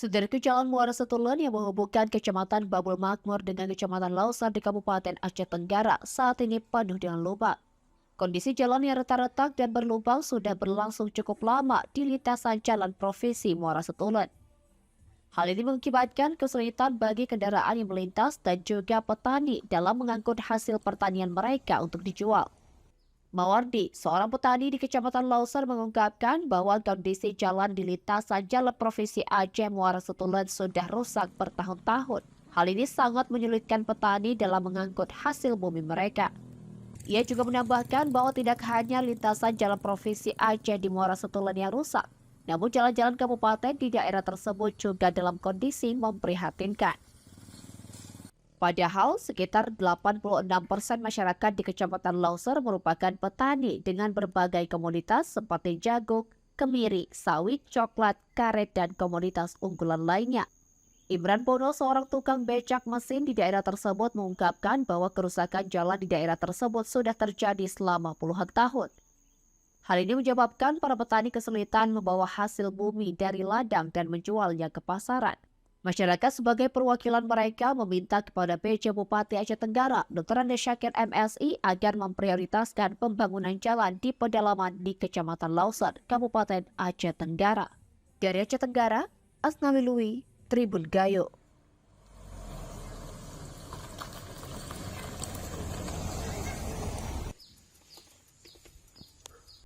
Sederhana Jalan Muara Setulen yang menghubungkan Kecamatan Babul Makmur dengan Kecamatan Lausan di Kabupaten Aceh Tenggara saat ini penuh dengan lubang. Kondisi jalan yang retak-retak dan berlubang sudah berlangsung cukup lama di lintasan jalan Provinsi Muara Setulen. Hal ini mengakibatkan kesulitan bagi kendaraan yang melintas dan juga petani dalam mengangkut hasil pertanian mereka untuk dijual. Mawardi, seorang petani di Kecamatan Lauser mengungkapkan bahwa kondisi jalan di lintasan Jalan Provinsi Aceh Muara Setulen sudah rusak bertahun-tahun. Hal ini sangat menyulitkan petani dalam mengangkut hasil bumi mereka. Ia juga menambahkan bahwa tidak hanya lintasan Jalan Provinsi Aceh di Muara Setulen yang rusak, namun jalan-jalan kabupaten di daerah tersebut juga dalam kondisi memprihatinkan. Padahal, sekitar 86% masyarakat di Kecamatan Lauser merupakan petani dengan berbagai komoditas seperti jagung, kemiri, sawit, coklat, karet, dan komoditas unggulan lainnya. Imran Bono, seorang tukang becak mesin di daerah tersebut, mengungkapkan bahwa kerusakan jalan di daerah tersebut sudah terjadi selama puluhan tahun. Hal ini menyebabkan para petani kesulitan membawa hasil bumi dari ladang dan menjualnya ke pasaran. Masyarakat sebagai perwakilan mereka meminta kepada PJ Bupati Aceh Tenggara, Dr. Andes Syakir MSI, agar memprioritaskan pembangunan jalan di pedalaman di Kecamatan Lauser, Kabupaten Aceh Tenggara. Dari Aceh Tenggara, Asnawi Lui, Tribun Gayo.